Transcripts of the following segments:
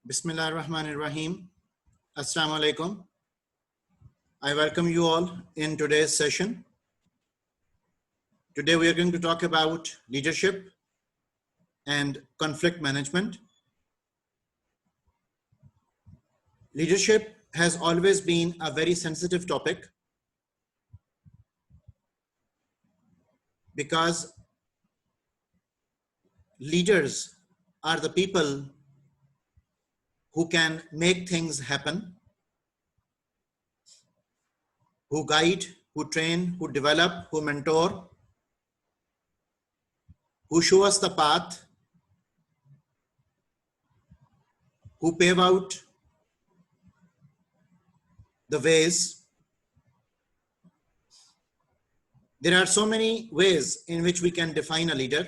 Bismillahirrahmanirrahim. Assalamu alaikum. I welcome you all in today's session. Today we are going to talk about leadership and conflict management. Leadership has always been a very sensitive topic because leaders are the people who can make things happen, who guide, who train, who develop, who mentor, who show us the path, who pave out the ways. There are so many ways in which we can define a leader,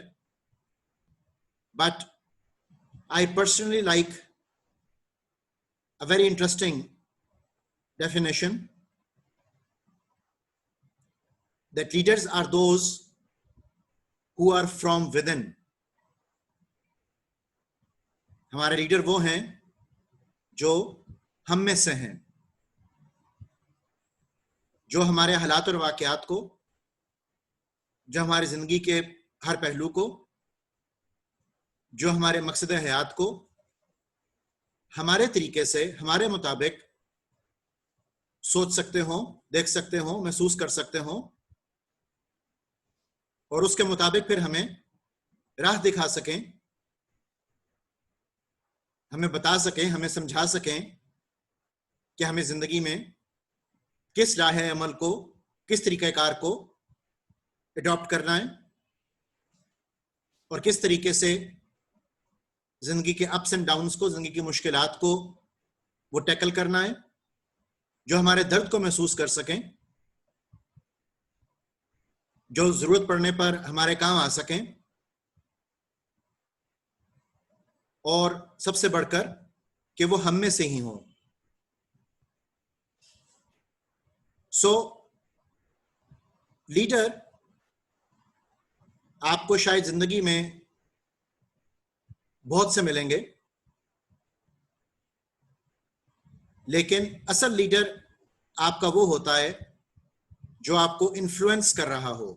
but I personally like a very interesting definition that leaders are those who are from within. हमारे leader वो हैं जो हम में से हैं, जो हमारे हालात और वाक़यात को, जो हमारी जिंदगी के हर पहलू को, जो हमारे मकसद हयात को हमारे तरीके से, हमारे मुताबिक सोच सकते हो, देख सकते हो, महसूस कर सकते हो और उसके मुताबिक फिर हमें राह दिखा सकें, हमें बता सकें, हमें समझा सकें कि हमें जिंदगी में किस राह अमल को, किस तरीक़ेकार को अडॉप्ट करना है और किस तरीके से जिंदगी के अप्स एंड डाउन्स को, जिंदगी की मुश्किलात को वो टैकल करना है, जो हमारे दर्द को महसूस कर सकें, जो जरूरत पड़ने पर हमारे काम आ सकें और सबसे बढ़कर कि वो हम में से ही हों। लीडर आपको शायद जिंदगी में बहुत से मिलेंगे, लेकिन असल लीडर आपका वो होता है जो आपको इन्फ्लुएंस कर रहा हो।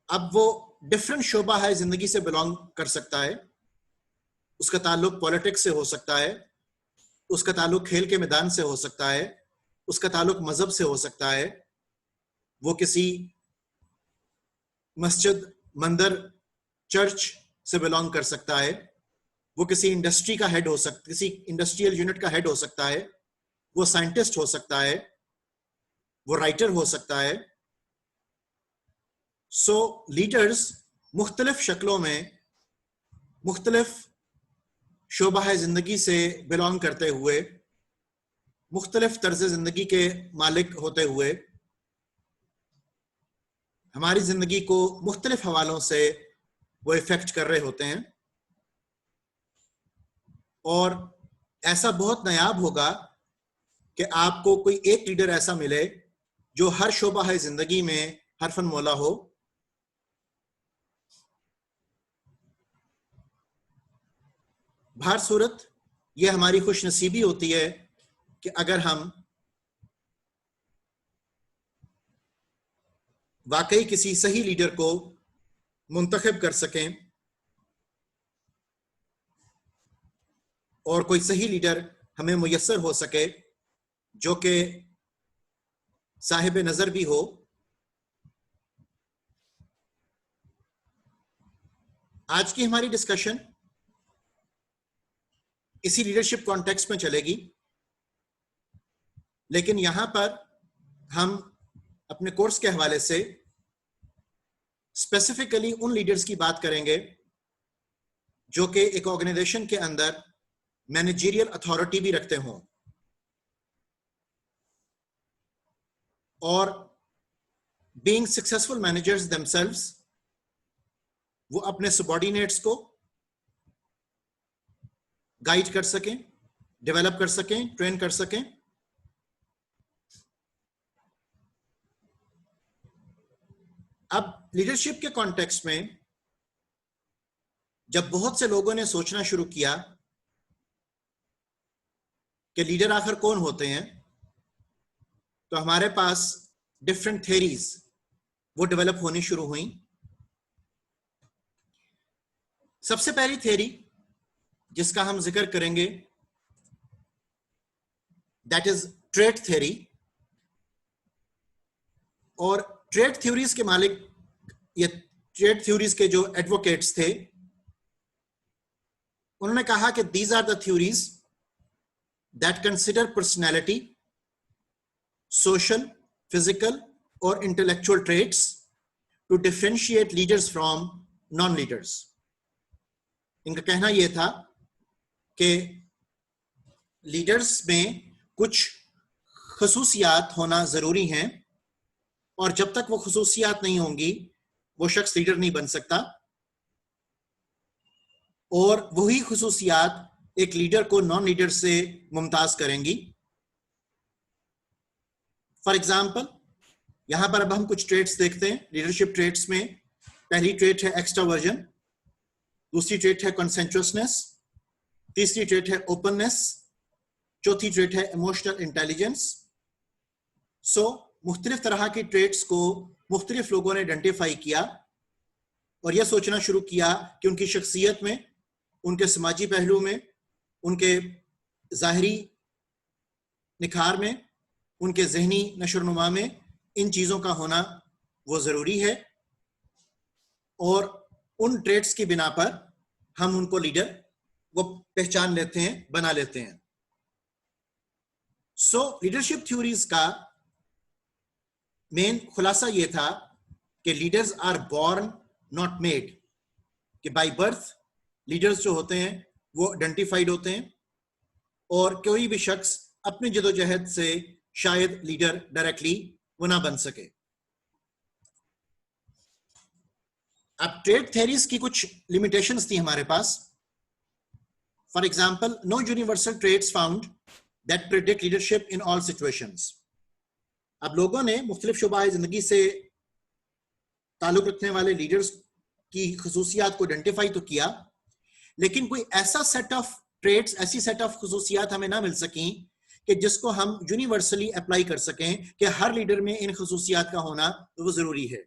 अब वो डिफरेंट शोबा है, जिंदगी से बिलोंग कर सकता है, उसका ताल्लुक पॉलिटिक्स से हो सकता है, उसका ताल्लुक खेल के मैदान से हो सकता है, उसका ताल्लुक मजहब से हो सकता है, वो किसी मस्जिद, मंदिर, चर्च से बिलोंग कर सकता है, वो किसी इंडस्ट्री का हेड हो सकता, किसी इंडस्ट्रियल यूनिट का हेड हो सकता है, वो साइंटिस्ट हो सकता है, वो राइटर हो सकता है। लीडर्स मुख्तलिफ शक्लों में, मुख्तलिफ शोबा जिंदगी से बिलोंग करते हुए, मुख्तलिफ तर्ज जिंदगी के मालिक होते हुए हमारी जिंदगी को मुख्तलिफ हवालों से वो इफेक्ट कर रहे होते हैं। और ऐसा बहुत नायाब होगा कि आपको कोई एक लीडर ऐसा मिले जो हर शोबा है जिंदगी में हरफन मौला हो। हर सूरत ये हमारी खुश नसीबी होती है कि अगर हम वाकई किसी सही लीडर को मुंतखब कर सकें और कोई सही लीडर हमें मुयस्सर हो सके जो कि साहिब नजर भी हो। आज की हमारी डिस्कशन इसी लीडरशिप कॉन्टेक्स्ट में चलेगी, लेकिन यहां पर हम अपने कोर्स के हवाले से स्पेसिफिकली उन लीडर्स की बात करेंगे जो कि एक ऑर्गेनाइजेशन के अंदर मैनेजरियल अथॉरिटी भी रखते हों और बीइंग सक्सेसफुल मैनेजर्स देमसेल्व्स वो अपने सबऑर्डिनेट्स को गाइड कर सकें, डेवलप कर सकें, ट्रेन कर सकें। अब लीडरशिप के कॉन्टेक्स्ट में जब बहुत से लोगों ने सोचना शुरू किया कि लीडर आखिर कौन होते हैं, तो हमारे पास डिफरेंट थ्योरीज वो डेवलप होनी शुरू हुई। सबसे पहली थ्योरी जिसका हम जिक्र करेंगे दैट इज ट्रेट थ्योरी। और ट्रेट थ्योरीज के मालिक, ये ट्रेट थ्योरीज के जो एडवोकेट्स थे, उन्होंने कहा कि these are the theories that consider personality, social, physical और intellectual traits to differentiate leaders from non leaders. इनका कहना यह था कि लीडर्स में कुछ खसूसियात होना जरूरी हैं, और जब तक वो खसूसियात नहीं होंगी वो शख्स लीडर नहीं बन सकता। और वही खसूसियात एक लीडर को नॉन लीडर से मुमताज करेंगी। फॉर एग्जाम्पल, यहां पर अब हम कुछ ट्रेट्स देखते हैं लीडरशिप ट्रेट्स में। पहली ट्रेट है एक्सट्रावर्जन, दूसरी ट्रेट है कंसेंट्रसनेस, तीसरी ट्रेट है ओपननेस, चौथी ट्रेट है इमोशनल इंटेलिजेंस। सो मुख्तलिफ तरह की ट्रेट्स को मुख्तलिफ लोगों ने आइडेंटिफाई किया और यह सोचना शुरू किया कि उनकी शख्सियत में, उनके समाजी पहलू में, उनके ज़ाहिरी निखार में, उनके जहनी नशोनुमा में इन चीज़ों का होना वो ज़रूरी है, और उन ट्रेट्स की बिना पर हम उनको लीडर वो पहचान लेते हैं, बना लेते हैं। सो लीडरशिप थ्योरीज का मेन खुलासा यह था कि leaders are born not made, कि बाय बर्थ लीडर्स जो होते हैं वो आइडेंटिफाइड होते हैं, और कोई भी शख्स अपनी जदोजहद से शायद लीडर डायरेक्टली वो ना बन सके। अब ट्रेट थ्योरीज की कुछ लिमिटेशंस थी हमारे पास। For example, no universal traits found that predict leadership in all situations. अब लोगों ने मुख्तलिफ शुबाए जिंदगी से ताल्लुक रखने वाले लीडर्स की खसूसियात को आइडेंटिफाई तो किया, लेकिन कोई ऐसा सेट ऑफ ट्रेट्स, ऐसी सेट ऑफ खसूसियात हमें ना मिल सकी कि जिसको हम यूनिवर्सली अप्लाई कर सकें कि हर लीडर में इन खसूसियात का होना तो वो जरूरी है।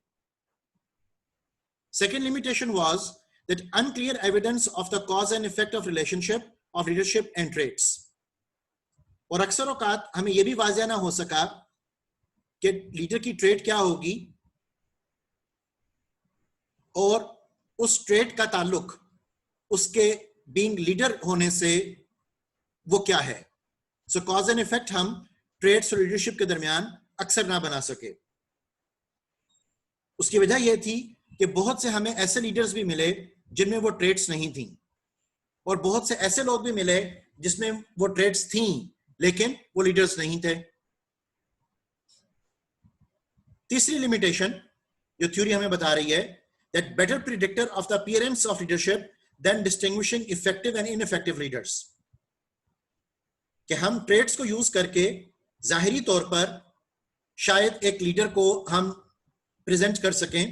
Second limitation was that unclear evidence of the cause and effect of relationship of leadership and traits. और अक्सर औकात हमें यह भी वाज़िया ना हो सका कि लीडर की ट्रेट क्या होगी और उस ट्रेट का ताल्लुक उसके बीइंग लीडर होने से वो क्या है। सो कॉज एंड इफेक्ट हम ट्रेट्स और लीडरशिप के दरमियान अक्सर ना बना सके। उसकी वजह यह थी कि बहुत से हमें ऐसे लीडर्स भी मिले जिनमें वो ट्रेट्स नहीं थी, और बहुत से ऐसे लोग भी मिले जिसमें वो ट्रेट्स थी लेकिन वो लीडर्स नहीं थे। तीसरी लिमिटेशन जो थ्योरी हमें बता रही है, that better predictor of the appearance of leadership than distinguishing effective and ineffective leaders, कि हम ट्रेट्स को यूज करके जाहिरी तौर पर शायद एक लीडर को हम प्रेजेंट कर सकें,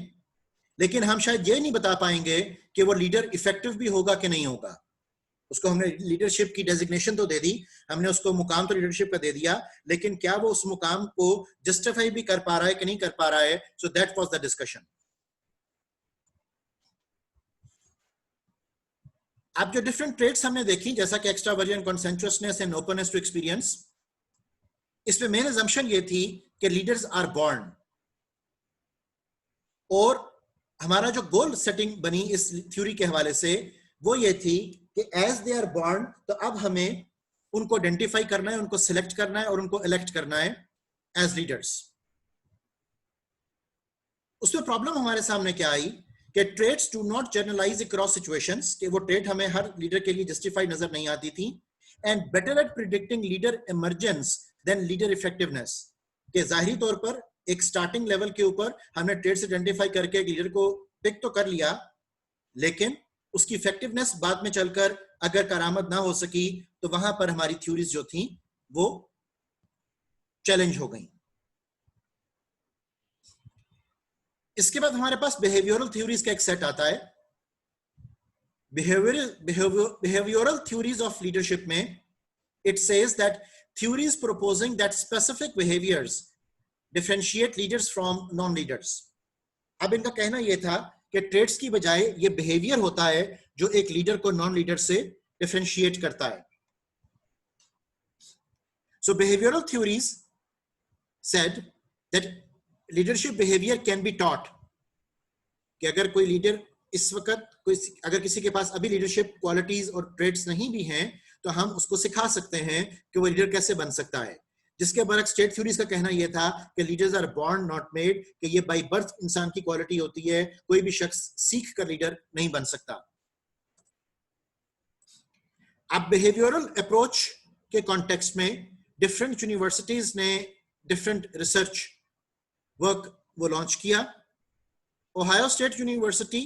लेकिन हम शायद ये नहीं बता पाएंगे कि वो लीडर इफेक्टिव भी होगा कि नहीं होगा। उसको हमने लीडरशिप की डेजिग्नेशन तो दे दी, हमने उसको मुकाम तो लीडरशिप का दे दिया, लेकिन क्या वो उस मुकाम को जस्टिफाई भी कर पा रहा है कि नहीं कर पा रहा है। So that was the discussion. अब जो डिफरेंट ट्रेट्स हमने देखी, जैसा कि extraversion, conscientiousness and openness to experience, इसमें मेन असम्पशन ये थी कि लीडर्स आर बॉर्न, और हमारा जो गोल सेटिंग बनी इस थ्योरी के हवाले से वो ये थी कि एज दे आर बॉर्न, तो अब हमें उनको आइडेंटिफाई करना है, उनको सिलेक्ट करना है और उनको इलेक्ट करना है एज लीडर्स। उसमें प्रॉब्लम हमारे सामने क्या आई कि traits do not generalise across situations, कि वो ट्रेट हमें हर लीडर के लिए जस्टिफाई नजर नहीं आती थी। And better at predicting leader emergence than leader effectiveness, कि जाहिरी तौर पर एक स्टार्टिंग लेवल के ऊपर हमने ट्रेड्स आइडेंटिफाई करके एक लीडर को पिक तो कर लिया, लेकिन उसकी इफेक्टिवनेस बाद में चलकर अगर करामत ना हो सकी तो वहां पर हमारी थ्योरीज जो थी वो चैलेंज हो गई। इसके बाद हमारे पास बिहेवियरल थ्योरीज का एक सेट आता है। बिहेवियरल थ्योरीज ऑफ लीडरशिप में it says that theories proposing that specific behaviors differentiate leaders from non-leaders. अब इनका कहना यह था कि ट्रेड्स की बजाय ये बिहेवियर होता है जो एक लीडर को नॉन लीडर से डिफरेंशिएट करता है. So behavioral theories said that leadership behavior can be taught. कि अगर कोई लीडर इस वक्त अगर किसी के पास अभी लीडरशिप क्वालिटीज और ट्रेड्स नहीं भी हैं तो हम उसको सिखा सकते हैं कि वो लीडर कैसे बन सकता है. जिसके बरक्स स्टेट थ्योरीज का कहना यह था कि leaders are born not made, कि ये बाय बर्थ इंसान की क्वालिटी होती है, कोई भी शख्स सीख कर लीडर नहीं बन सकता. अब बिहेवियरल अप्रोच के कॉन्टेक्स्ट में डिफरेंट यूनिवर्सिटीज ने डिफरेंट रिसर्च वर्क वो लॉन्च किया. ओहायो स्टेट यूनिवर्सिटी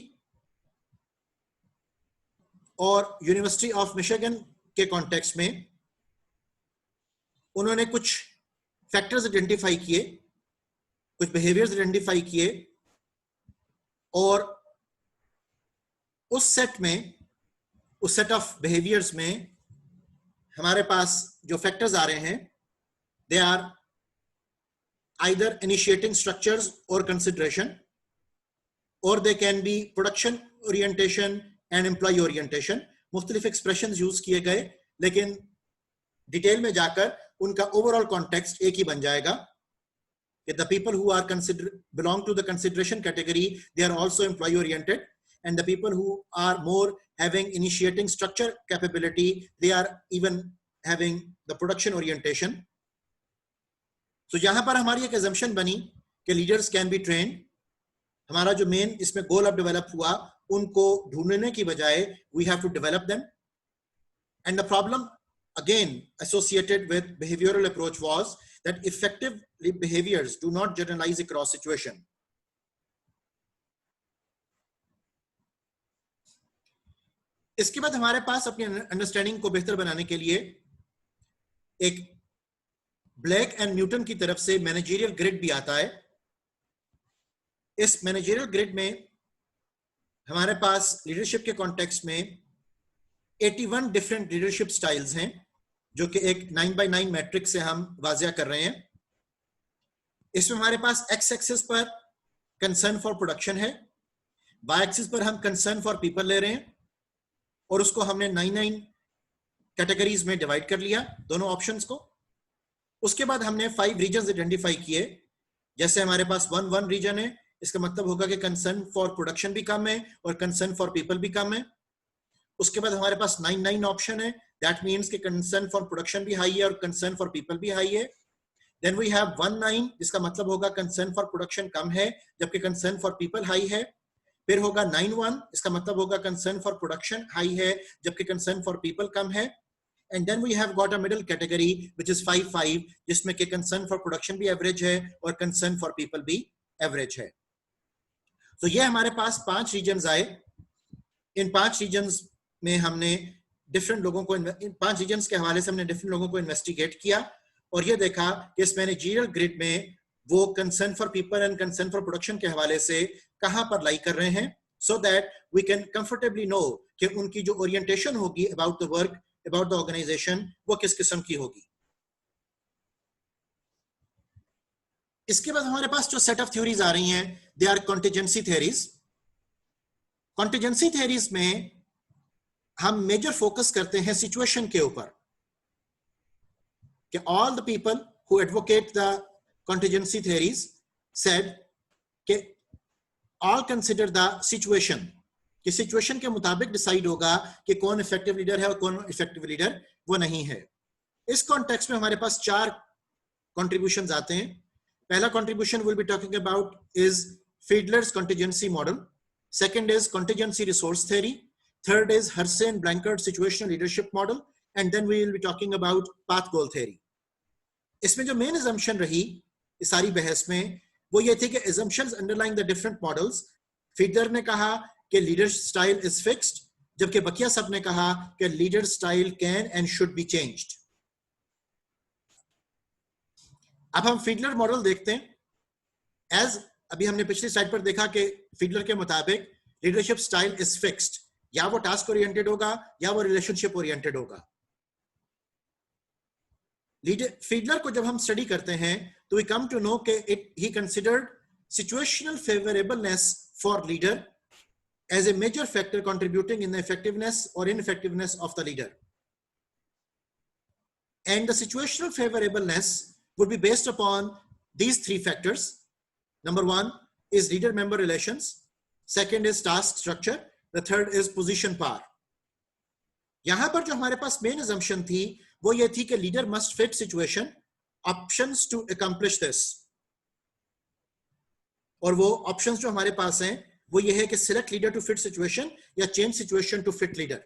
और यूनिवर्सिटी ऑफ मिशिगन के कॉन्टेक्स्ट में उन्होंने कुछ फैक्टर्स आइडेंटिफाई किए, कुछ बिहेवियर्स आइडेंटिफाई किए और उस सेट ऑफ बिहेवियर्स में हमारे पास जो फैक्टर्स आ रहे हैं they are either initiating structures और कंसिडरेशन और they can be production orientation and employ orientation. मुख्तलिफ एक्सप्रेशंस यूज किए गए लेकिन डिटेल में जाकर उनका ओवरऑल कॉन्टेक्स्ट एक ही बन जाएगा कि the people who are belong to the consideration category, they are also employee oriented, and the people who are more having initiating structure capability, they are even having the production orientation. So यहाँ पर हमारी एक assumption बनी कि leaders can be trained. हमारा जो main इसमें गोल अब डेवलप हुआ उनको ढूंढने की बजाय we have to develop them. And the problem again associated with behavioral approach was that effective behaviors do not generalize across situation. इसके बाद हमारे पास अपनी अंडरस्टैंडिंग को बेहतर बनाने के लिए एक ब्लैक एंड न्यूटन की तरफ से मैनेजरियल ग्रिड भी आता है. इस मैनेजरियल ग्रिड में हमारे पास लीडरशिप के कॉन्टेक्स्ट में 81 डिफरेंट लीडरशिप स्टाइल्स हैं जो कि एक 9x9 मैट्रिक्स से हम वाजिया कर रहे हैं. इसमें हमारे पास एक्स एक्सिस पर कंसर्न फॉर प्रोडक्शन है, वाई एक्सिस पर हम कंसर्न फॉर पीपल ले रहे हैं और उसको हमने 9 कैटेगरीज में डिवाइड कर लिया दोनों ऑप्शंस को. उसके बाद हमने 5 रीजन्स आइडेंटिफाई किए. जैसे हमारे पास 1 रीजन है, इसका मतलब होगा कि कंसर्न फॉर प्रोडक्शन भी कम है और कंसर्न फॉर पीपल भी कम है. उसके बाद हमारे पास 9 ऑप्शन है, दैट मींस कि कंसर्न फॉर प्रोडक्शन भी हाई है और कंसर्न फॉर पीपल भी हाई है. देन वी हैव 19 जिसका मतलब होगा कंसर्न फॉर प्रोडक्शन कम है जबकि कंसर्न फॉर पीपल हाई है. फिर होगा 9-1 इसका मतलब होगा कंसर्न फॉर प्रोडक्शन हाई है जबकि कंसर्न फॉर पीपल कम है. And then we have got a middle category which is 5-5 जिसमें कि कंसर्न फॉर प्रोडक्शन भी एवरेज है और कंसर्न फॉर पीपल भी एवरेज है. तो ये हमारे पास 5 रीजन्स आए. इन 5 रीजन्स में हमने डिफरेंट लोगों को, इन 5 रीजन्स के हवाले से हमने डिफरेंट लोगों को इन्वेस्टिगेट किया और ये देखा कि इस मैनेजरियल ग्रिड में वो concern for people and concern for production के हवाले से कहां पर लाई कर रहे हैं, so that we can comfortably know कि उनकी जो ओरिएंटेशन होगी about the work, about the organisation, वो किस किस्म की होगी. इसके बाद हमारे पास जो सेट ऑफ थ्योरीज आ रही हैं they are contingency theories. Contingency theories में हम मेजर फोकस करते हैं सिचुएशन के ऊपर कि all the people who advocate the contingency theories said कि ऑल कंसिडर द सिचुएशन, कि सिचुएशन के मुताबिक डिसाइड होगा कि कौन इफेक्टिव लीडर है और कौन इफेक्टिव लीडर वो नहीं है. इस कॉन्टेक्स्ट में हमारे पास 4 कॉन्ट्रीब्यूशंस आते हैं. पहला contribution will be talking about is Fiedler's contingency model. Second is contingency resource theory. Third is Hersey and Blanchard situational leadership model, and then we will be talking about path goal theory. इसमें जो main assumption रही इस सारी बहस में वो ये थी कि assumptions underlying the different models. फीडलर ने कहा कि leader style is fixed, जबकि बकिया सब ने कहा कि leader style can and should be changed. अब हम फीडलर मॉडल देखते हैं. As अभी हमने पिछली स्लाइड पर देखा कि फीडलर के मुताबिक leadership style is fixed. या वो टास्क ओरिएंटेड होगा या वो रिलेशनशिप ओरिएंटेड होगा. फीडलर को जब हम स्टडी करते हैं तो वी कम टू नो कि he considered situational favourableness for leader as a major factor contributing in the effectiveness or ineffectiveness of the leader. And the situational favorableness would be based upon these three factors. Number one is leader-member relations. Second is task structure. The third is position power. यहां पर जो हमारे पास main assumption थी वो ये थी कि leader must fit situation, options to accomplish this. और वो options जो हमारे पास हैं वो ये है कि select leader to fit situation या change situation to fit leader.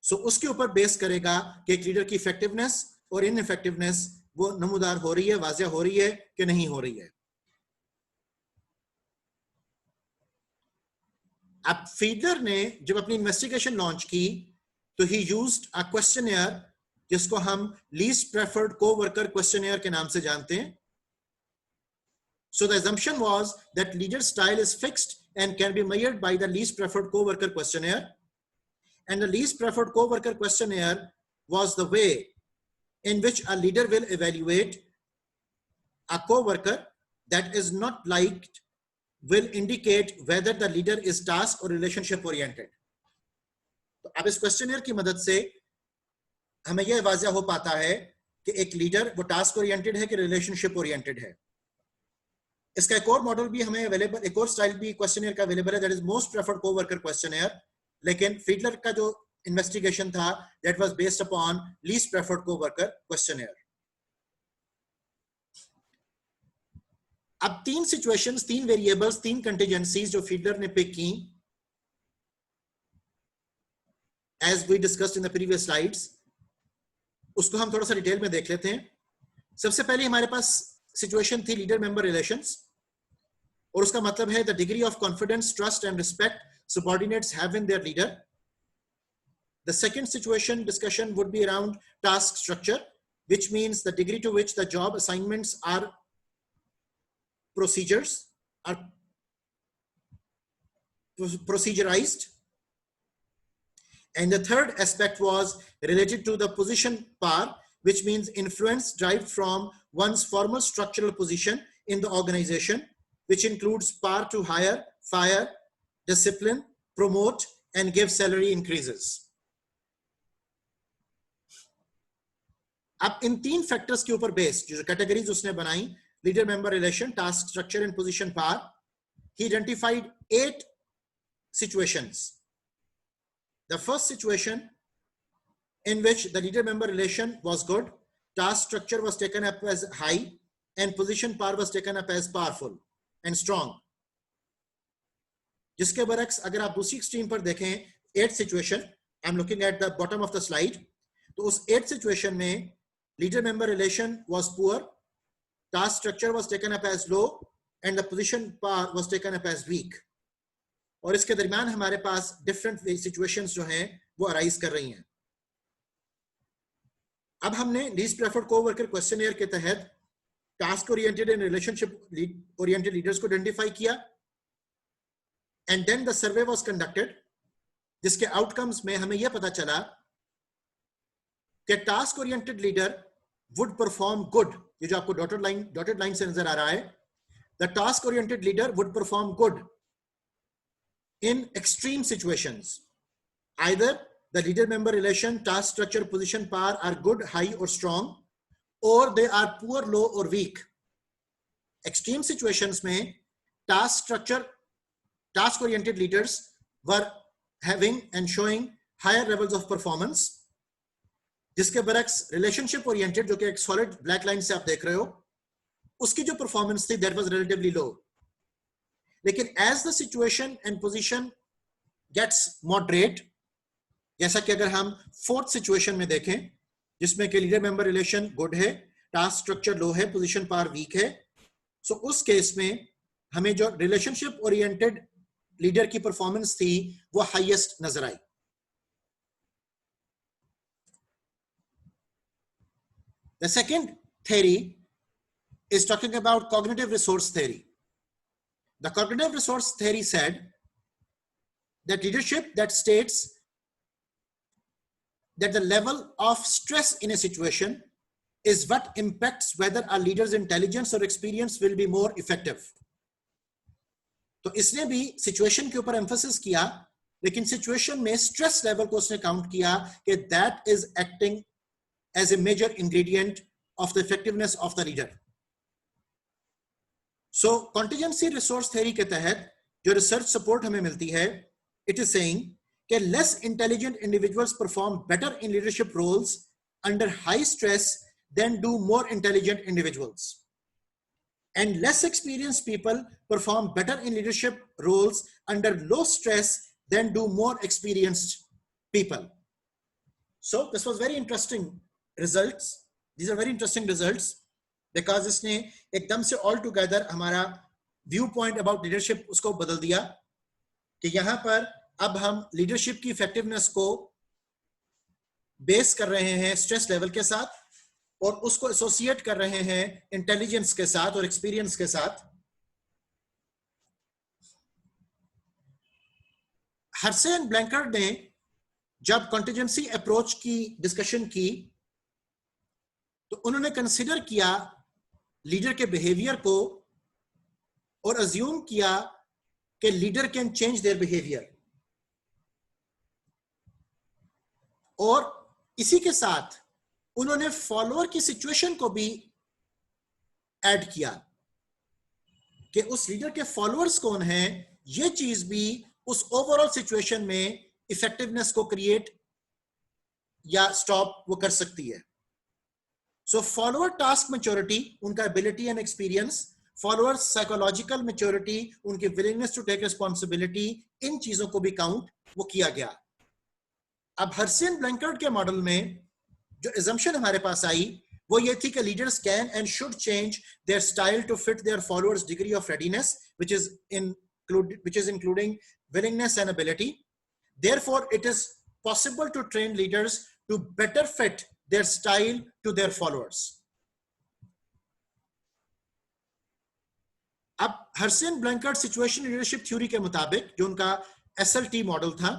So उसके ऊपर बेस करेगा कि एक लीडर की इफेक्टिवनेस और इनइफेक्टिवनेस वो नमूदार हो रही है, वाज़िया हो रही है कि नहीं हो रही है. अब फीडलर ने जब अपनी इन्वेस्टिगेशन लॉन्च की तो ही यूज्ड अ क्वेश्चनर जिसको हम लीस्ट प्रेफर्ड कोवर्कर क्वेश्चनर के नाम से जानते हैं. So the assumption was that leader style is fixed and can be measured by the least preferred co-worker questionnaire. And the least preferred co-worker questionnaire was the way in which a leader will evaluate a co-worker that is not liked, will indicate whether the leader is task or relationship oriented. तो अब इस questionnaire की मदद से हमें यह वाज़िया हो पाता है कि एक लीडर वो टास्क ओरिएंटेड है कि रिलेशनशिप ओरिएंटेड है. इसका एक और मॉडल भी हमें अवेलेबल, एक और स्टाइल भी क्वेश्चनर का अवेलेबल है, that is most preferred coworker questionnaire. लेकिन फीडलर का जो इन्वेस्टिगेशन था that was based upon least preferred coworker questionnaire. अब तीन सिचुएशंस, तीन वेरिएबल्स, तीन कंटीजेंसीज जो फीडलर ने पिक की as we discussed in the previous slides, उसको हम थोड़ा सा डिटेल में देख लेते हैं. सबसे पहले हमारे पास सिचुएशन थी लीडर मेंबर रिलेशंस, और उसका मतलब है the degree of confidence, trust and respect subordinates have in their leader. The second situation discussion would be around task structure, which means the degree to which the job assignments are procedurized. And the third aspect was related to the position power, which means influence derived from one's formal structural position in the organization, which includes power to hire, fire, discipline, promote, and give salary increases. अब इन तीन factors के ऊपर based जो categories उसने बनाई, leader member relation, task structure and position power, he identified 8 situations. The first situation in which the leader member relation was good, task structure was taken up as high, and position power was taken up as powerful and strong. जिसके बरक्स अगर आप दूसरी extreme पर देखें, 8th situation, I am looking at the bottom of the slide, तो उस 8th situation में leader member relation was poor, task structure was taken up as low, and the position power was taken up as weak. और इसके दरमियान हमारे पास different situations जो हैं वो अराइज कर रही हैं. अब हमने लीस्ट प्रेफर्ड कोवर्कर क्वेश्चनर के तहत task oriented and relationship oriented leaders को आइडेंटिफाई किया, and then the survey was conducted, जिसके आउटकम्स में हमें यह पता चला कि task oriented leader would perform good. ये जो आपको डॉटेड लाइन से नजर आ रहा है, the task oriented leader would perform good in extreme situations. Either the leader member relation, task structure, position power are good, high or strong, or they are poor, low or weak. Extreme situations में task structure, task oriented leaders were having and showing higher levels of performance, जिसके बरक्स relationship oriented जो कि एक solid black line से आप देख रहे हो, उसकी जो performance थी that was relatively low. लेकिन as the situation and position gets moderate, जैसा कि अगर हम 4th सिचुएशन में देखें जिसमें कि लीडर मेंबर रिलेशन गुड है, टास्क स्ट्रक्चर लो है, पोजीशन पावर वीक है, सो उस केस में हमें जो रिलेशनशिप ओरिएंटेड लीडर की परफॉर्मेंस थी वो हाईएस्ट नजर आई. The second theory is talking about cognitive resource theory. The cognitive resource theory said that leadership that states that the level of stress in a situation is what impacts whether a leader's intelligence or experience will be more effective. तो इसने भी situation के ऊपर emphasis किया, लेकिन situation में stress level को उसने काउंट किया कि that is acting as a major ingredient of the effectiveness of the leader. So contingency resource theory के तहत जो रिसर्च सपोर्ट हमें मिलती है, इट इज सेइंग कि less intelligent individuals perform better in leadership roles under high stress than do more intelligent individuals. And less experienced people perform better in leadership roles under low stress than do more experienced people. So this was very interesting results. These are very interesting results because इसने एकदम से all together हमारा viewpoint about leadership उसको बदल दिया कि यहाँ पर अब हम leadership की effectiveness को base कर रहे हैं stress level के साथ और उसको एसोसिएट कर रहे हैं इंटेलिजेंस के साथ और एक्सपीरियंस के साथ. हर्से एंड ब्लैंकर्ड ने जब कॉन्टिजेंसी अप्रोच की डिस्कशन की तो उन्होंने कंसीडर किया लीडर के बिहेवियर को और अज्यूम किया कि leader can change their behaviour, और इसी के साथ उन्होंने फॉलोअर की सिचुएशन को भी ऐड किया कि उस लीडर के फॉलोअर्स कौन हैं, ये चीज भी उस ओवरऑल सिचुएशन में इफेक्टिवनेस को क्रिएट या स्टॉप वो कर सकती है. सो फॉलोअर टास्क मैच्योरिटी, उनका ability and experience, follower psychological maturity, उनकी विलिंगनेस टू टेक रिस्पॉन्सिबिलिटी, इन चीजों को भी काउंट वो किया गया. अब हर्से एंड ब्लैंकर्ड के मॉडल में जो assumption हमारे पास आई वो ये थी कि leaders can and should change their style to fit their followers' degree of readiness, which is including willingness and ability. Therefore, it is possible to train leaders to better fit their style to their followers. अब हर्सन ब्लैंकर्ड situation leadership theory के मुताबिक जो उनका SLT model था,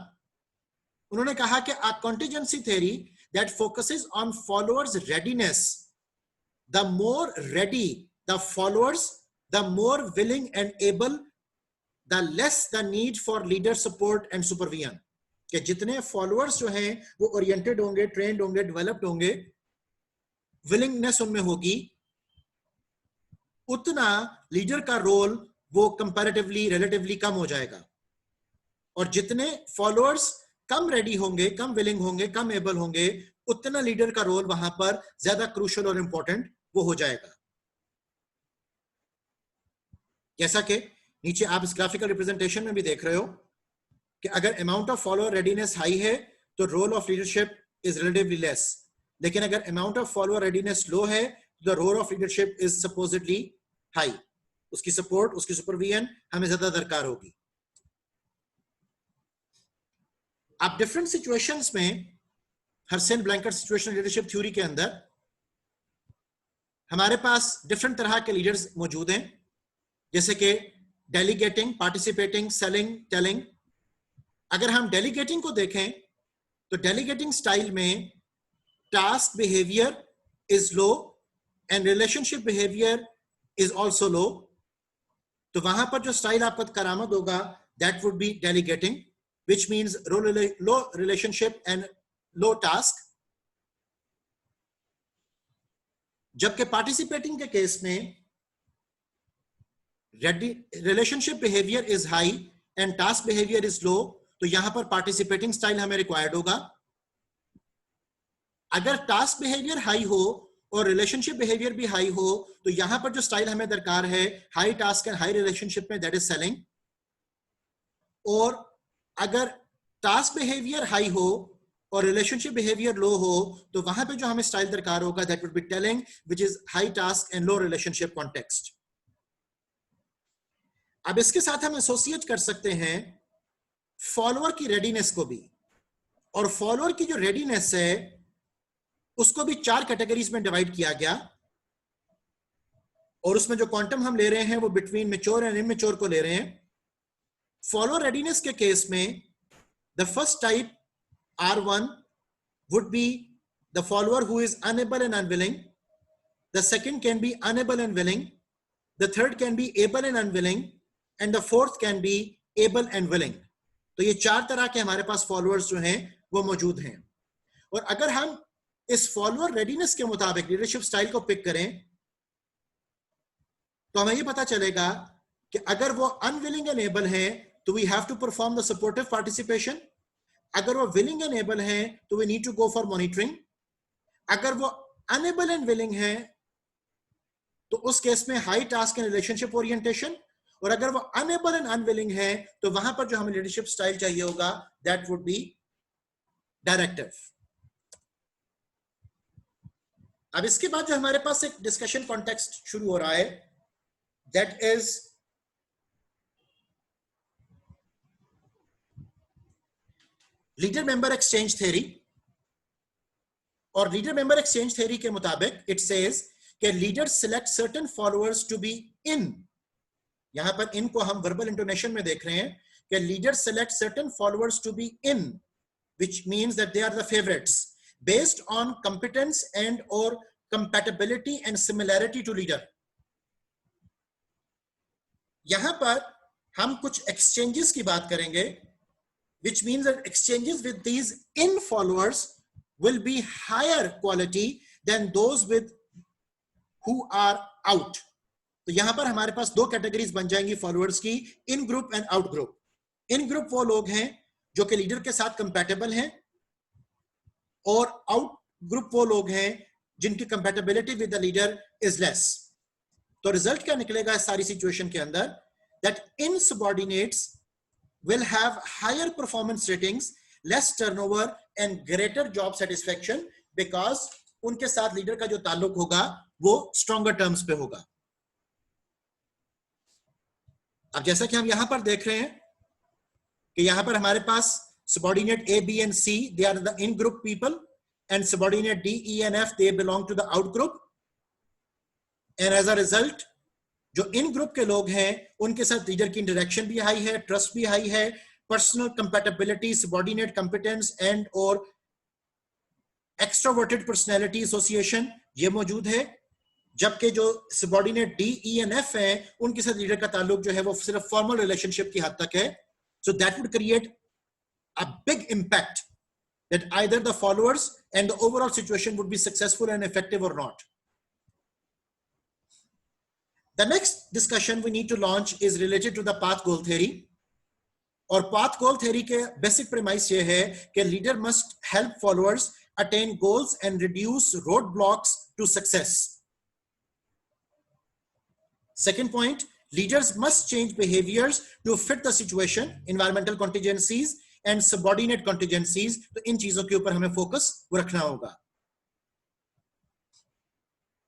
उन्होंने कहा कि a contingency theory that focuses on followers' readiness. The more ready the followers, the more willing and able, the less the need for leader support and supervision. कि जितने followers जो हैं वो oriented होंगे, trained होंगे, developed होंगे, willingness उनमें होगी, उतना leader का role वो comparatively, relatively कम हो जाएगा. और जितने followers कम रेडी होंगे, कम विलिंग होंगे, कम एबल होंगे, उतना लीडर का रोल वहां पर ज्यादा क्रूशियल और इंपॉर्टेंट वो हो जाएगा. जैसा कि नीचे आप इस ग्राफिकल रिप्रेजेंटेशन में भी देख रहे हो कि अगर amount of follower readiness high है तो role of leadership is relatively less, लेकिन अगर amount of follower readiness low है तो the role of leadership is supposedly high. उसकी सपोर्ट, उसकी सुपरविजन हमें ज्यादा दरकार होगी. आप डिफरेंट सिचुएशंस में Hersey Blanchard situational leadership theory के अंदर हमारे पास डिफरेंट तरह के लीडर्स मौजूद हैं, जैसे कि डेलीगेटिंग, पार्टिसिपेटिंग, सेलिंग, टेलिंग. अगर हम डेलीगेटिंग को देखें तो डेलीगेटिंग स्टाइल में task behaviour is low and relationship behaviour is also low. तो वहां पर जो स्टाइल आपका करामद होगा that would be delegating, which means low relationship and low task. जबकि पार्टिसिपेटिंग के केस में relationship behaviour is high and task behaviour is low, तो यहां पर पार्टिसिपेटिंग स्टाइल हमें रिक्वायर्ड होगा. अगर टास्क बिहेवियर हाई हो और रिलेशनशिप बिहेवियर भी हाई हो तो यहां पर जो स्टाइल हमें दरकार है high task and high relationship में, दैट इज सेलिंग. और अगर टास्क बिहेवियर हाई हो और रिलेशनशिप बिहेवियर लो हो तो वहां पे जो हमें स्टाइल दरकार होगा that would be telling, which is high task and low relationship context. अब इसके साथ हम एसोसिएट कर सकते हैं फॉलोअर की रेडीनेस को भी, और फॉलोअर की जो रेडीनेस है उसको भी 4 कैटेगरीज में डिवाइड किया गया, और उसमें जो क्वांटम हम ले रहे हैं वो बिटवीन मैच्योर एंड इमेच्योर को ले रहे हैं. फॉलोअर रेडीनेस के केस में the first type R1 would be the follower who is unable and unwilling. The second can be unable and willing. The third can be able and unwilling. And the fourth can be able and willing. तो ये चार तरह के हमारे पास followers जो हैं वो मौजूद हैं. और अगर हम इस फॉलोअर रेडीनेस के मुताबिक लीडरशिप स्टाइल को पिक करें तो हमें ये पता चलेगा कि अगर वो अनविलिंग एंड एबल है तो we have to perform the supportive participation. अगर वो विलिंग एंड एबल है तो we need to go for monitoring. अगर वो अनेबल एंड विलिंग है तो उस केस में high task and relationship orientation. और अगर वो अनेबल एंड अनविलिंग है तो वहां पर जो हमें लीडरशिप स्टाइल चाहिए होगा दैट वुड बी डायरेक्टिव. अब इसके बाद जो हमारे पास एक डिस्कशन कॉन्टेक्स्ट शुरू हो रहा है that is leader member exchange theory. और लीडर मेंबर एक्सचेंज थ्योरी के मुताबिक इट सेज कि leader select certain followers to be in. यहां पर इन को हम वर्बल इंटोनेशन में देख रहे हैं कि leader select certain followers to be in which means that they are the favourites based on competence and और compatibility and similarity to leader. यहां पर हम कुछ एक्सचेंजेस की बात करेंगे which means that exchanges with these in followers will be higher quality than those with who are out. तो यहां पर हमारे पास दो कैटेगरीज बन जाएंगी फॉलोअर्स की, in group and out group. In group वो लोग हैं जो कि लीडर के साथ कंपैटिबल हैं और आउट ग्रुप वो लोग हैं जिनकी compatibility with the leader is less. तो रिजल्ट क्या निकलेगा इस सारी सिचुएशन के अंदर that इनसबऑर्डिनेट्स will have higher performance ratings, less turnover and greater job satisfaction because उनके साथ लीडर का जो ताल्लुक होगा वो stronger terms पे होगा. अब जैसा कि हम यहां पर देख रहे हैं कि यहां पर हमारे पास subordinate A, B and C they are the in group people and subordinate D, E and F they belong to the out group and as a result जो इन ग्रुप के लोग हैं उनके साथ लीडर की इंटरेक्शन भी हाई है, trust भी हाई है, personal compatibility, subordinate competence and और एक्स्ट्रोवर्टेड पर्सनालिटी एसोसिएशन ये मौजूद है. जबकि जो subordinate D, E and F हैं उनके साथ लीडर का ताल्लुक जो है वो सिर्फ फॉर्मल रिलेशनशिप की हद तक है. So that would create a big impact that either the followers and the overall situation would be successful and effective और not. The next discussion we need to launch is related to the path goal theory. और path goal theory के basic premise ये है कि leader must help followers attain goals and reduce roadblocks to success. Second point, leaders must change behaviors to fit the situation, environmental contingencies and subordinate contingencies. तो इन चीजों के ऊपर हमें focus रखना होगा.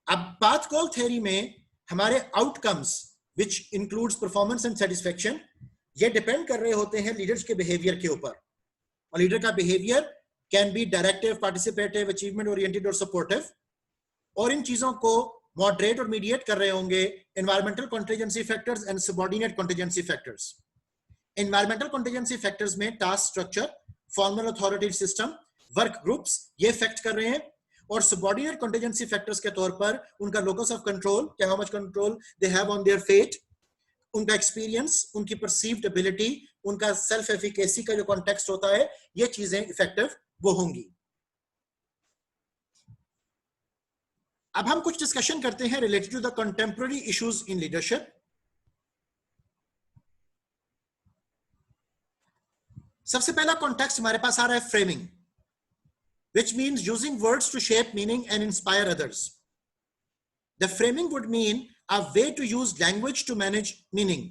अब path goal theory में हमारे outcomes which includes performance and satisfaction ये डिपेंड कर रहे होते हैं लीडर्स के बिहेवियर के ऊपर. और लीडर का behaviour can be directive, participative, achievement oriented और सपोर्टिव. और इन चीजों को मॉडरेट और मीडिएट कर रहे होंगे environmental contingency factors and subordinate contingency factors. Environmental contingency factors में task structure, formal authority system, work groups ये इफेक्ट कर रहे हैं. और सबऑर्डिनेट कॉन्टिजेंसी फैक्टर्स के तौर पर उनका लोकस ऑफ कंट्रोल, क्या how much control they have on their fate, उनका एक्सपीरियंस, उनकी परसीव्ड एबिलिटी, उनका सेल्फ एफिकेसी का जो कॉन्टेक्स्ट होता है, ये चीजें इफेक्टिव वो होंगी. अब हम कुछ डिस्कशन करते हैं related to the contemporary issues in leadership. सबसे पहला कॉन्टेक्स्ट हमारे पास आ रहा है framing, which means using words to shape meaning and inspire others. The framing would mean a way to use language to manage meaning.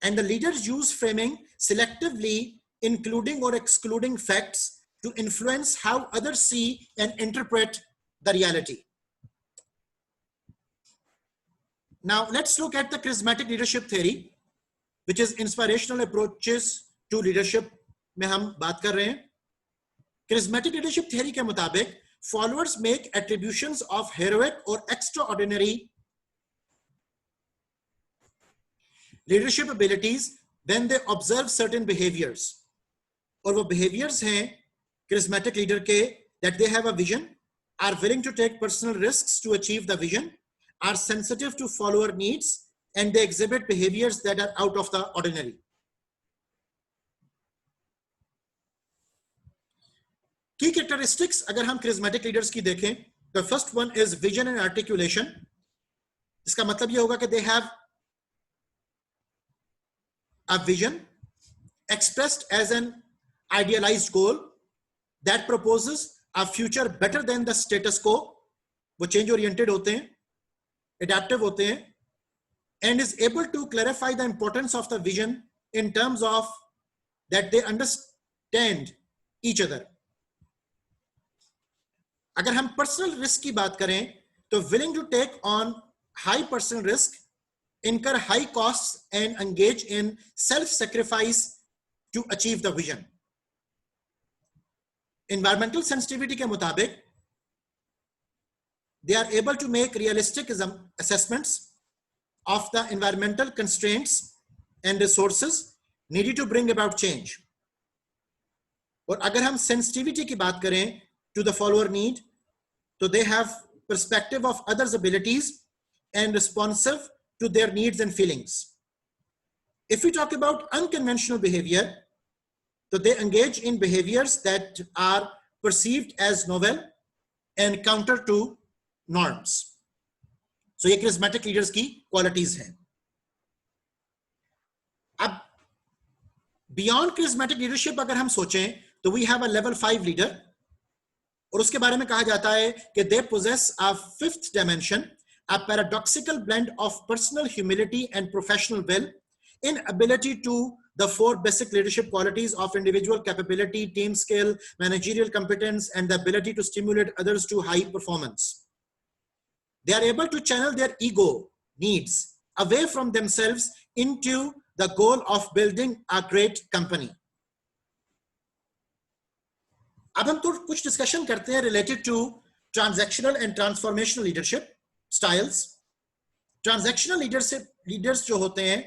And the leaders use framing selectively, including or excluding facts to influence how others see and interpret the reality. Now, let's look at the charismatic leadership theory, which is inspirational approaches to leadership में हम बात कर रहे हैं. Charismatic leadership theory के मुताबिक followers make attributions of heroic or extraordinary leadership abilities when they observe certain behaviors. और वो behaviors हैं charismatic leader के that they have a vision, are willing to take personal risks to achieve the vision, are sensitive to follower needs, and they exhibit behaviors that are out of the ordinary. Key characteristics अगर हम charismatic leaders की देखें, the first one is vision and articulation. इसका मतलब ये होगा कि they have a vision expressed as an idealized goal that proposes a future better than the status quo. वो change oriented होते हैं, adaptive होते हैं, and is able to clarify the importance of the vision in terms of that they understand each other. अगर हम personal risk की बात करें तो willing to take on high personal risk, incur high costs, and engage in self-sacrifice to achieve the vision. Environmental sensitivity के मुताबिक they are able to make realistic assessments of the environmental constraints and resources needed to bring about change. और अगर हम sensitivity की बात करें to the follower need, so they have perspective of others' abilities and responsive to their needs and feelings. If we talk about unconventional behavior, so they engage in behaviors that are perceived as novel and counter to norms. So ये charismatic leaders की qualities हैं. अब beyond charismatic leadership अगर हम सोचें तो we have a level 5 leader, और उसके बारे में कहा जाता है कि they possess a fifth dimension, a paradoxical blend of personal humility and professional will, in ability to the 4 basic leadership qualities of individual capability, team skill, managerial competence, and the ability to stimulate others to high performance. They are able to channel their ego needs away from themselves into the goal of building a great company. अब हम तो कुछ discussion करते हैं related to transactional and transformational leadership styles. Transactional leaders जो होते हैं,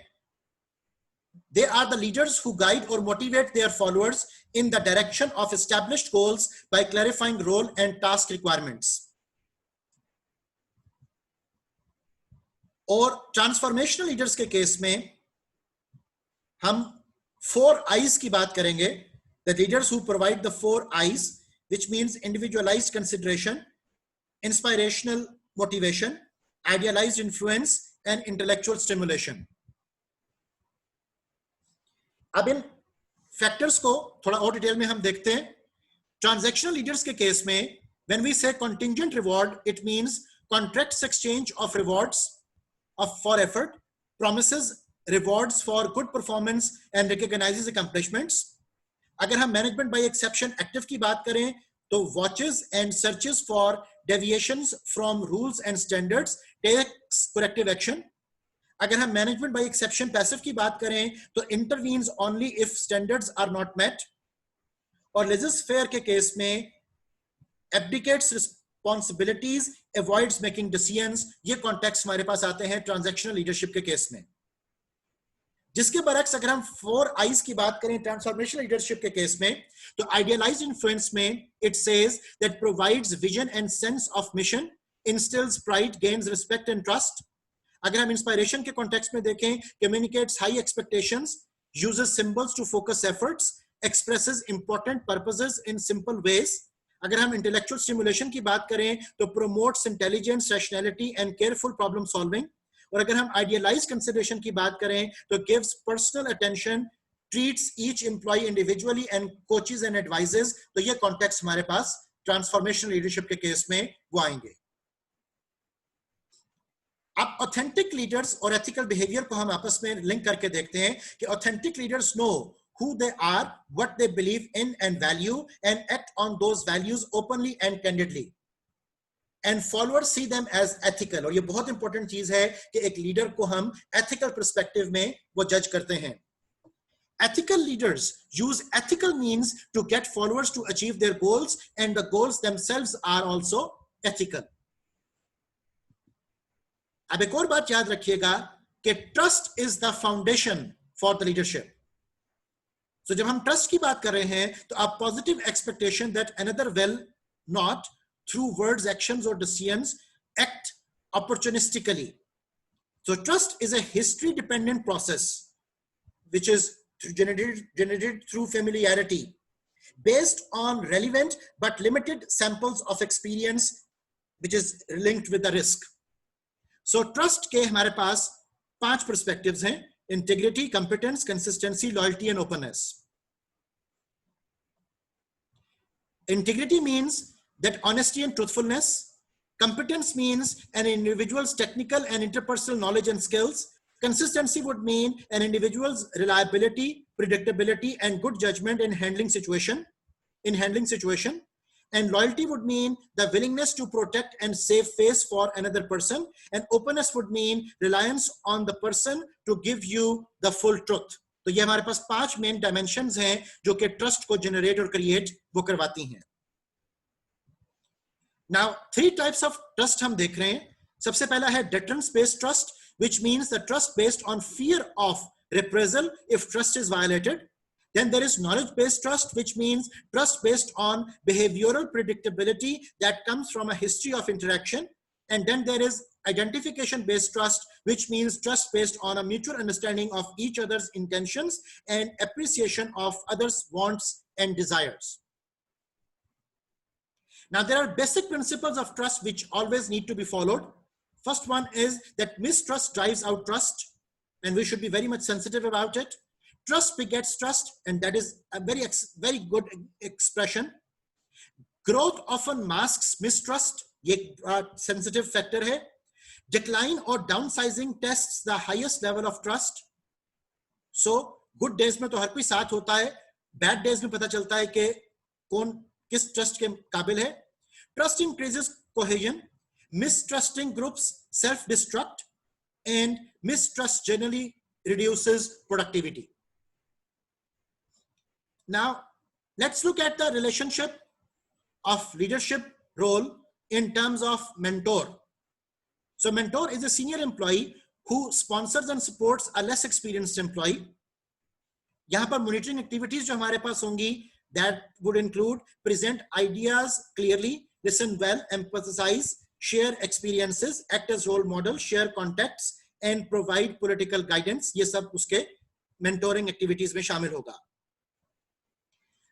they are the leaders who guide or motivate their followers in the direction of established goals by clarifying role and task requirements. और transformational leaders के case में हम 4 I's की बात करेंगे. The leaders who provide the 4 I's, which means individualized consideration, inspirational motivation, idealized influence, and intellectual stimulation. अब इन factors को थोड़ा और डिटेल में हम देखते हैं. ट्रांजैक्शनल लीडर्स के केस में when we say contingent reward, it means contracts exchange of rewards for effort, promises rewards for good performance and recognizes accomplishments. अगर हम मैनेजमेंट बाय एक्सेप्शन एक्टिव की बात करें तो watches and searches for deviations from rules and standards, takes corrective action. अगर हम management by exception passive की बात करें तो intervenes only if standards are not met. और laissez-faire के केस में abdicates responsibilities, avoids making decisions. ये कॉन्टेक्स्ट हमारे पास आते हैं ट्रांजैक्शनल लीडरशिप के केस में. जिसके बरक्स अगर हम 4 I's की बात करें ट्रांसफॉर्मेशनल लीडरशिप के केस में तो आइडियलाइज्ड इन्फ्लुएंस में it says that provides vision and sense of mission, instils pride, gains respect and trust. अगर हम इंस्पायरेशन के कॉन्टेक्स्ट में देखें, communicates high expectations, uses symbols to focus efforts, expresses important purposes in simple ways. अगर हम intellectual stimulation की बात करें तो promotes intelligence, rationality and careful problem solving. और अगर हम आइडियलाइज्ड कंसिडरेशन की बात करें तो gives personal attention, treats each employ individually and coaches and advises. तो ये कॉन्टेक्स्ट हमारे पास ट्रांसफॉर्मेशनल लीडरशिप के केस में वो आएंगे. अब ऑथेंटिक लीडर्स और एथिकल बिहेवियर को हम आपस में लिंक करके देखते हैं कि authentic leaders know who they are, what they believe in and value, and act on those values openly and candidly. And followers see them as ethical. और ये बहुत इंपॉर्टेंट चीज है कि एक लीडर को हम एथिकल पर्सपेक्टिव में वो जज करते हैं. Ethical leaders use ethical means to get followers to achieve their goals, and the goals themselves are also ethical. अब एक और बात याद रखिएगा कि trust is the foundation for the leadership. So जब हम ट्रस्ट की बात कर रहे हैं तो आप positive expectation that another will not through words, actions और decisions act opportunistically. So trust is a history dependent process which is generated through familiarity based on relevant but limited samples of experience which is linked with the risk. So trust के हमारे पास 5 perspectives हैं: integrity, competence, consistency, loyalty and openness. Integrity means that honesty and truthfulness. Competence means an individual's technical and interpersonal knowledge and skills. Consistency would mean an individual's reliability, predictability, and good judgment in handling situation. And loyalty would mean the willingness to protect and save face for another person. And openness would mean reliance on the person to give you the full truth. तो ये हमारे पास 5 main dimensions हैं जो कि trust को generate और create वो करवाती हैं. Now, 3 types of trust हम देख रहे हैं. सबसे पहला है deterrence based trust, which means the trust based on fear of reprisal if trust is violated. Then there is knowledge based trust, which means trust based on behavioral predictability that comes from a history of interaction. And then there is identification based trust, which means trust based on a mutual understanding of each other's intentions and appreciation of others' wants and desires. Now, there are basic principles of trust which always need to be followed. First one is that mistrust drives out trust, and we should be very much sensitive about it. Trust begets trust, and that is a very good expression. Growth often masks mistrust. ये sensitive factor है. Decline or downsizing tests the highest level of trust. So, good days में तो हर कोई साथ होता है. Bad days में पता चलता है कि कौन किस trust के काबिल है. Trust increases cohesion. Mistrusting groups self-destruct, and mistrust generally reduces productivity. Now, let's look at the relationship of leadership role in terms of mentor. So mentor is a senior employee who sponsors and supports a less experienced employee. यहाँ पर monitoring activities जो हमारे पास होंगी, that would include present ideas clearly, listen well, empathize, share experiences, act as role model, share contacts, and provide political guidance. ये सब उसके mentoring activities में शामिल होगा.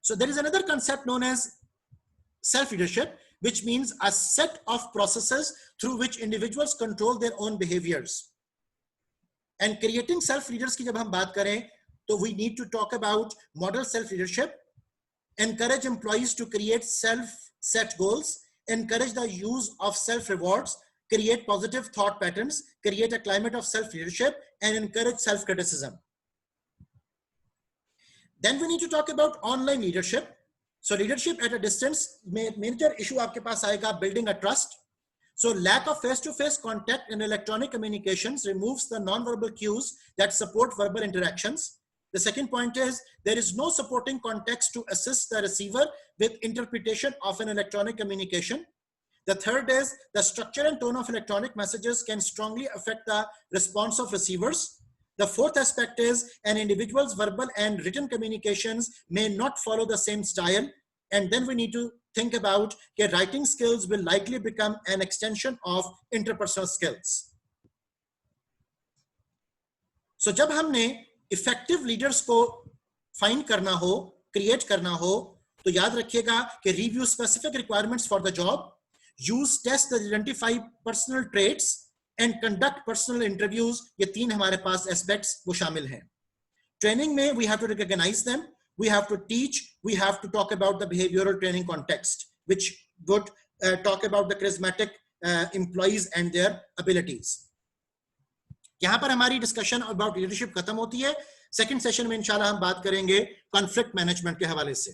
So there is another concept known as self-leadership, which means a set of processes through which individuals control their own behaviors. And creating self-leaders की जब हम बात करें, तो we need to talk about model self-leadership, encourage employees to create self-set goals, encourage the use of self-rewards, create positive thought patterns, create a climate of self-leadership, and encourage self-criticism. Then we need to talk about online leadership. So leadership at a distance, major issue आपके पास आएगा building a trust. So lack of face-to-face contact in electronic communications removes the non-verbal cues that support verbal interactions. The second point is there is no supporting context to assist the receiver with interpretation of an electronic communication. The third is the structure and tone of electronic messages can strongly affect the response of receivers. The fourth aspect is an individual's verbal and written communications may not follow the same style. And then we need to think about that writing skills will likely become an extension of interpersonal skills. So जब हमने effective leaders को find करना हो, create करना हो, तो याद रखिएगा कि review specific requirements for the job, use tests that identify personal traits, and conduct personal interviews. ये 3 हमारे पास aspects वो शामिल हैं. Training में we have to recognize them, we have to teach, we have to talk about the behavioral training context, which would talk about the charismatic employees and their abilities. यहाँ पर हमारी discussion about leadership खत्म होती है. Second session में इंशाल्लाह हम बात करेंगे conflict management के हवाले से.